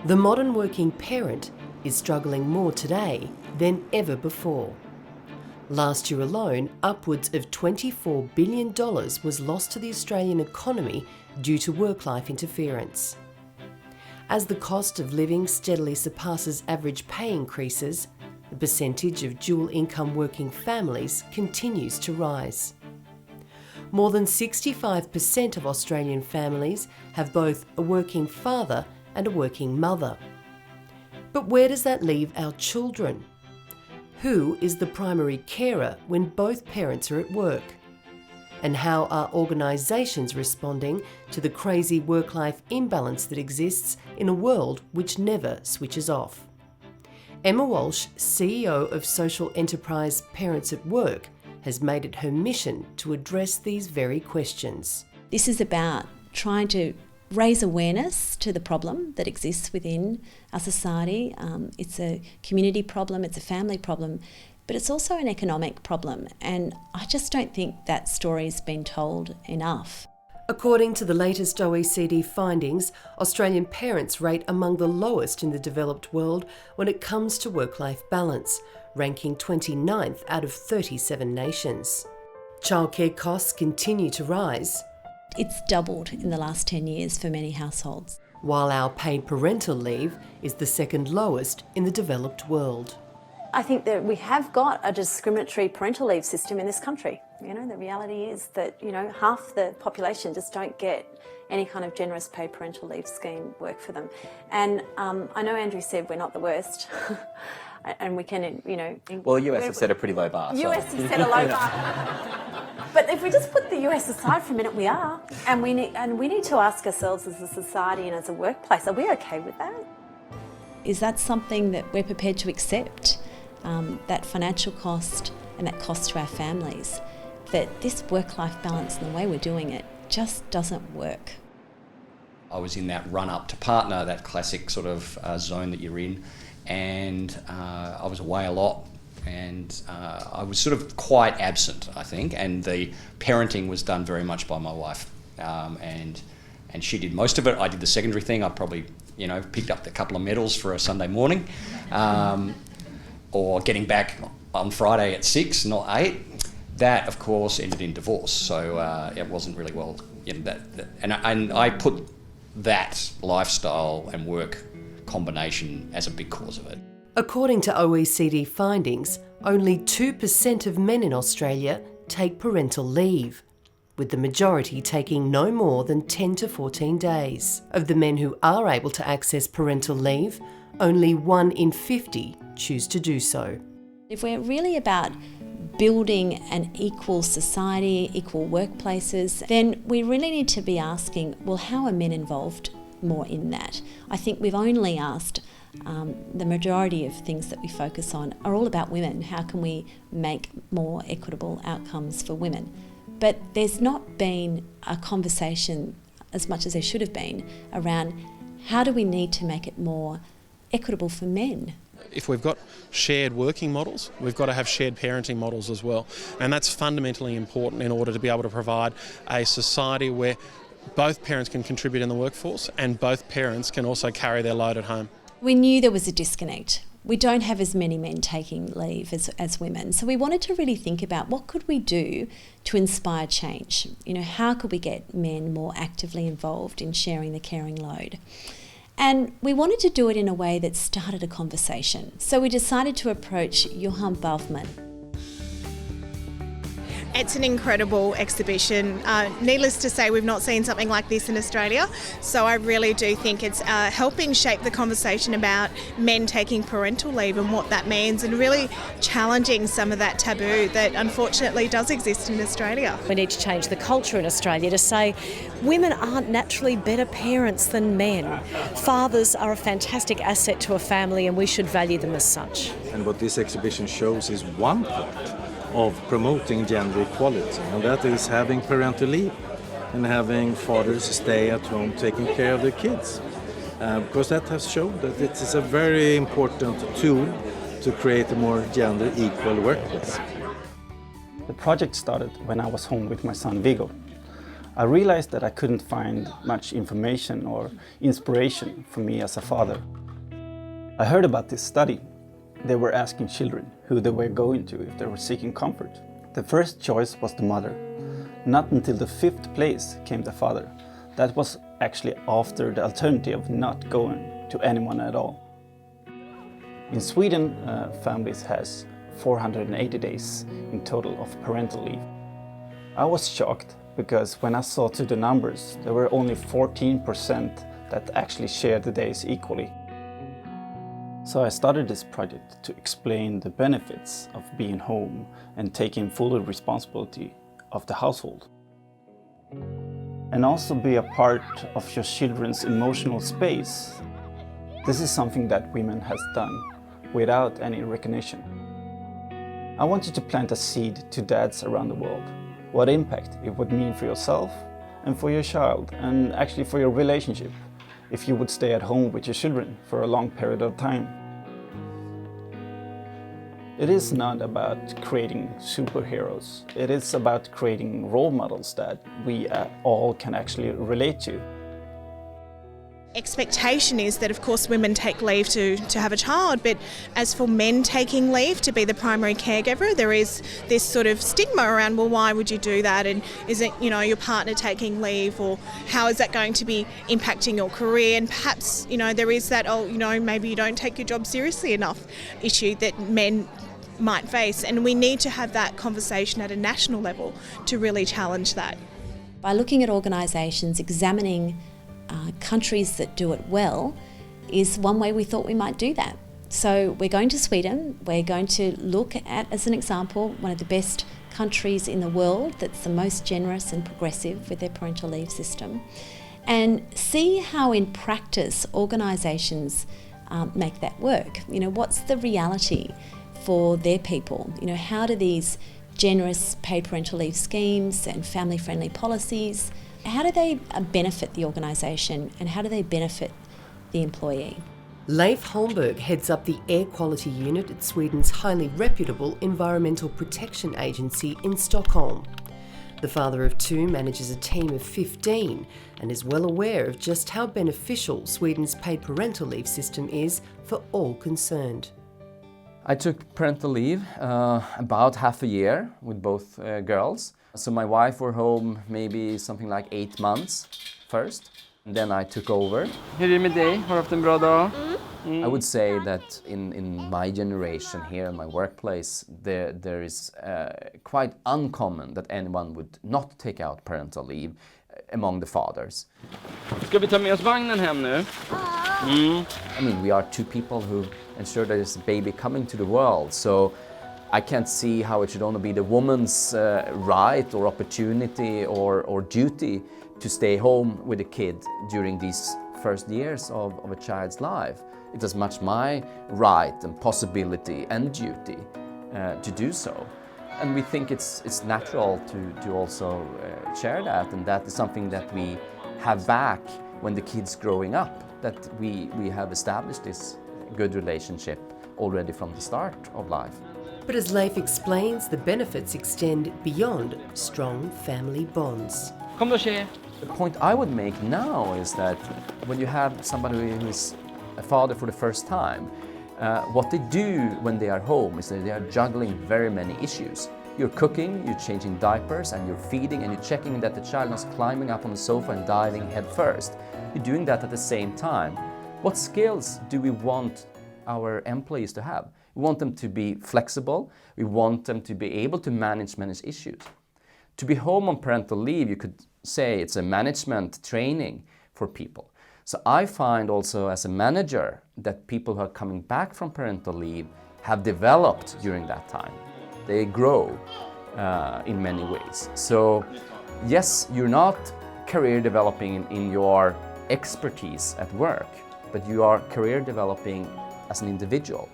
The modern working parent is struggling more today than ever before. Last year alone, upwards of $24 billion was lost to the Australian economy due to work-life interference. As the cost of living steadily surpasses average pay increases, the percentage of dual-income working families continues to rise. More than 65% of Australian families have both a working father and a working mother. But where does that leave our children? Who is the primary carer when both parents are at work? And how are organisations responding to the crazy work-life imbalance that exists in a world which never switches off? Emma Walsh, CEO of social enterprise Parents at Work, has made it her mission to address these very questions. This is about trying to raise awareness to the problem that exists within our society. It's a community problem, it's a family problem, but it's also an economic problem, and I just don't think that story's been told enough. According to the latest OECD findings, Australian parents rate among the lowest in the developed world when it comes to work-life balance, ranking 29th out of 37 nations. Childcare costs continue to rise. It's doubled in the last 10 years for many households. While our paid parental leave is the second lowest in the developed world. I think that we have got a discriminatory parental leave system in this country. You know, the reality is that, half the population just don't get any kind of generous paid parental leave scheme work for them. And I know Andrew said we're not the worst. And we can, Well, US has set a pretty low bar. US has set a low bar. But if we just put the US aside for a minute, we are. And we need to ask ourselves as a society and as a workplace, are we okay with that? Is that something that we're prepared to accept? That financial cost and that cost to our families, that this work-life balance and the way we're doing it just doesn't work. I was in that run-up to partner, that classic sort of zone that you're in, and I was away a lot, and I was sort of quite absent, I think, and the parenting was done very much by my wife, and she did most of it. I did the secondary thing. I probably, picked up a couple of medals for a Sunday morning, or getting back on Friday at 6, not 8. That, of course, ended in divorce, so it wasn't really well. And I put that lifestyle and work combination as a big cause of it. According to OECD findings, only 2% of men in Australia take parental leave, with the majority taking no more than 10 to 14 days. Of the men who are able to access parental leave, only 1 in 50 choose to do so. If we're really about building an equal society, equal workplaces, then we really need to be asking, well, how are men involved more in that? I think we've only asked, the majority of things that we focus on are all about women. How can we make more equitable outcomes for women? But there's not been a conversation, as much as there should have been, around how do we need to make it more equitable for men? If we've got shared working models, we've got to have shared parenting models as well. And that's fundamentally important in order to be able to provide a society where both parents can contribute in the workforce and both parents can also carry their load at home. We knew there was a disconnect. We don't have as many men taking leave as women. So we wanted to really think about what could we do to inspire change? How could we get men more actively involved in sharing the caring load? And we wanted to do it in a way that started a conversation. So we decided to approach Johan Bavman. It's an incredible exhibition. Needless to say, we've not seen something like this in Australia. So I really do think it's helping shape the conversation about men taking parental leave and what that means, and really challenging some of that taboo that unfortunately does exist in Australia. We need to change the culture in Australia to say women aren't naturally better parents than men. Fathers are a fantastic asset to a family and we should value them as such. And what this exhibition shows is one part of promoting gender equality, and that is having parental leave and having fathers stay at home taking care of their kids. Because that has shown that it is a very important tool to create a more gender equal workplace. The project started when I was home with my son Vigo. I realized that I couldn't find much information or inspiration for me as a father. I heard about this study. They were asking children who they were going to if they were seeking comfort. The first choice was the mother. Not until the 5th place came the father. That was actually after the alternative of not going to anyone at all. In Sweden, families has 480 days in total of parental leave. I was shocked because when I saw to the numbers, there were only 14% that actually shared the days equally. So I started this project to explain the benefits of being home and taking full responsibility of the household. And also be a part of your children's emotional space. This is something that women has done without any recognition. I want you to plant a seed to dads around the world. What impact it would mean for yourself and for your child, and actually for your relationship, if you would stay at home with your children for a long period of time. It is not about creating superheroes. It is about creating role models that we all can actually relate to. Expectation is that, of course, women take leave to have a child, but as for men taking leave to be the primary caregiver, there is this sort of stigma around, well, why would you do that? And isn't, your partner taking leave, or how is that going to be impacting your career? And perhaps, there is that, maybe you don't take your job seriously enough issue that men might face. And we need to have that conversation at a national level to really challenge that. By looking at organisations, examining countries that do it well is one way we thought we might do that. So we're going to Sweden, we're going to look at, as an example, one of the best countries in the world that's the most generous and progressive with their parental leave system, and see how in practice organisations make that work. What's the reality for their people? How do these generous paid parental leave schemes and family-friendly policies, how do they benefit the organisation, and how do they benefit the employee? Leif Holmberg heads up the air quality unit at Sweden's highly reputable environmental protection agency in Stockholm. The father of 2 manages a team of 15 and is well aware of just how beneficial Sweden's paid parental leave system is for all concerned. I took parental leave about half a year with both girls. So my wife were home maybe something like 8 months first, and then I took over. Hur är det med dig? Har du haft en bra dag? I would say that in my generation here in my workplace, there is quite uncommon that anyone would not take out parental leave among the fathers. Ska vi ta med oss vagnen hem nu? I mean, we are 2 people who ensure there is a baby coming to the world, so I can't see how it should only be the woman's right or opportunity or duty to stay home with a kid during these first years of a child's life. It is much my right and possibility and duty to do so. And we think it's natural to also share that, and that is something that we have back when the kid's growing up, that we have established this good relationship already from the start of life. But as Leif explains, the benefits extend beyond strong family bonds. Kom då, tjejer. The point I would make now is that when you have somebody who is a father for the first time, what they do when they are home is that they are juggling very many issues. You're cooking, you're changing diapers, and you're feeding, and you're checking that the child is climbing up on the sofa and diving head first. You're doing that at the same time. What skills do we want our employees to have? We want them to be flexible. We want them to be able to manage issues. To be home on parental leave, you could say it's a management training for people. So I find also as a manager that people who are coming back from parental leave have developed during that time. They grow in many ways. So yes, you're not career developing in your expertise at work, but you are career developing as an individual.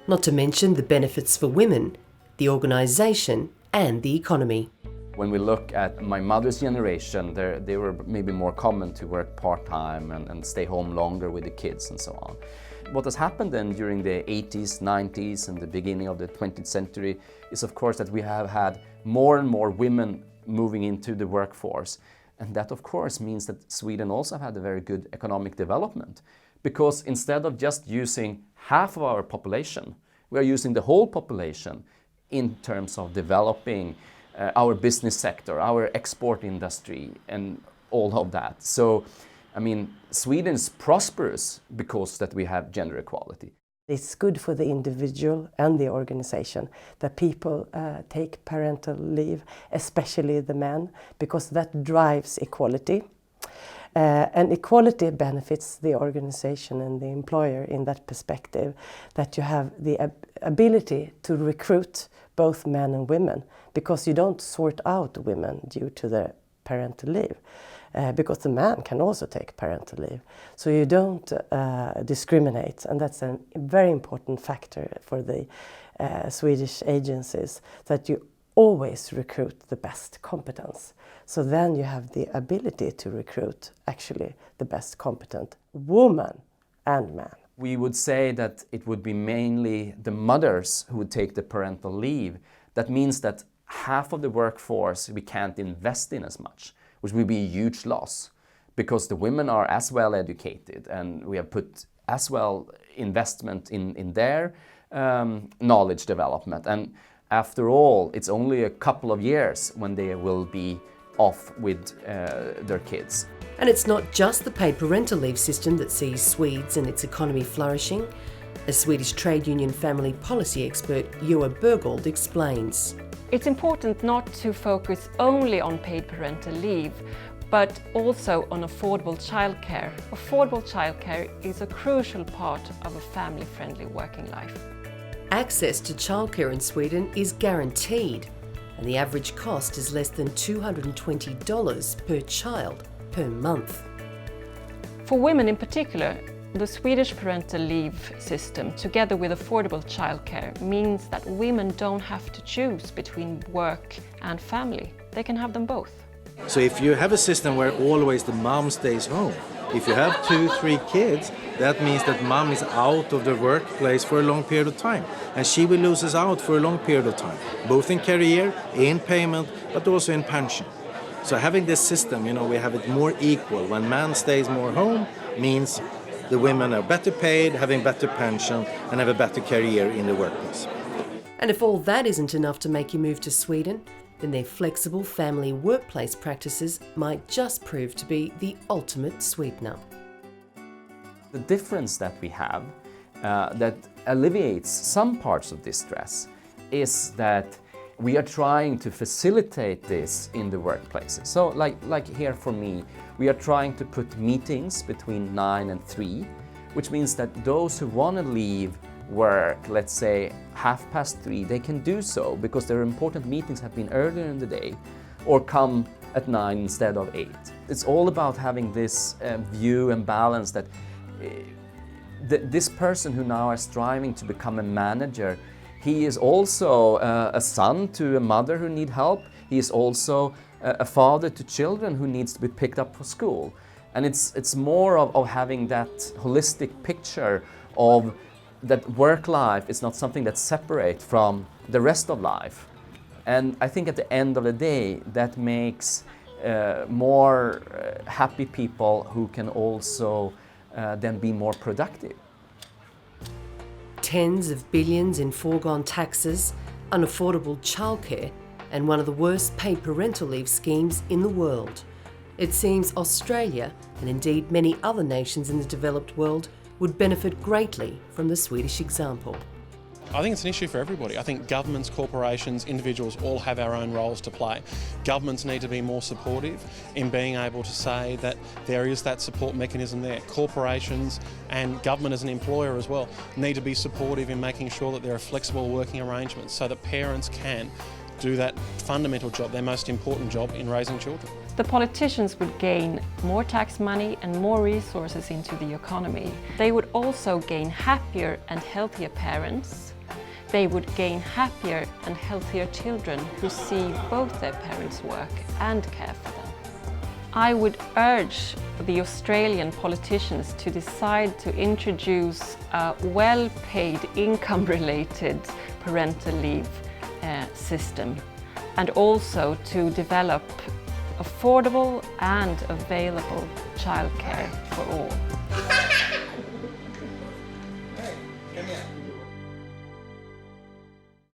Not to mention the benefits for women, the organisation and the economy. When we look at my mother's generation, they were maybe more common to work part-time and stay home longer with the kids and so on. What has happened then during the 80s, 90s and the beginning of the 20th century is of course that we have had more and more women moving into the workforce. And that, of course, means that Sweden also had a very good economic development, because instead of just using half of our population, we are using the whole population in terms of developing our business sector, our export industry, and all of that. So, I mean, Sweden is prosperous because that we have gender equality. It's good for the individual and the organization that people take parental leave, especially the men, because that drives equality. And equality benefits the organization and the employer in that perspective, that you have the ability to recruit both men and women, because you don't sort out women due to their parental leave. Because the man can also take parental leave. So you don't discriminate, and that's a very important factor for the Swedish agencies, that you always recruit the best competence. So then you have the ability to recruit actually the best competent woman and man. We would say that it would be mainly the mothers who would take the parental leave. That means that half of the workforce we can't invest in as much, which will be a huge loss, because the women are as well educated and we have put as well investment in their knowledge development. And after all, it's only a couple of years when they will be off with their kids. And it's not just the paid parental leave system that sees Swedes and its economy flourishing. As Swedish trade union family policy expert Joa Bergold explains. It's important not to focus only on paid parental leave, but also on affordable childcare. Affordable childcare is a crucial part of a family-friendly working life. Access to childcare in Sweden is guaranteed, and the average cost is less than $220 per child per month. For women in particular, the Swedish parental leave system, together with affordable childcare, means that women don't have to choose between work and family. They can have them both. So if you have a system where always the mom stays home, if you have 2-3 kids, that means that mom is out of the workplace for a long period of time, and she will lose us out for a long period of time, both in career, in payment, but also in pension. So having this system, we have it more equal. When man stays more home, means the women are better paid, having better pension, and have a better career in the workplace. And if all that isn't enough to make you move to Sweden, then their flexible family workplace practices might just prove to be the ultimate sweetener. The difference that we have that alleviates some parts of this stress is that we are trying to facilitate this in the workplaces. So like here for me, we are trying to put meetings between 9 and 3, which means that those who want to leave work, let's say 3:30, they can do so because their important meetings have been earlier in the day, or come at 9 instead of 8. It's all about having this view and balance that this person who now is striving to become a manager, he is also a son to a mother who need help. He is also a father to children who needs to be picked up for school. And it's more of having that holistic picture of that work life is not something that's separate from the rest of life. And I think at the end of the day, that makes more happy people who can also then be more productive. Tens of billions in foregone taxes, unaffordable childcare, and one of the worst paid parental leave schemes in the world. It seems Australia, and indeed many other nations in the developed world, would benefit greatly from the Swedish example. I think it's an issue for everybody. I think governments, corporations, individuals all have our own roles to play. Governments need to be more supportive in being able to say that there is that support mechanism there. Corporations and government as an employer as well need to be supportive in making sure that there are flexible working arrangements so that parents can do that fundamental job, their most important job in raising children. The politicians would gain more tax money and more resources into the economy. They would also gain happier and healthier parents. They would gain happier and healthier children who see both their parents work and care for them. I would urge the Australian politicians to decide to introduce a well-paid income-related parental leave system, and also to develop affordable and available childcare for all.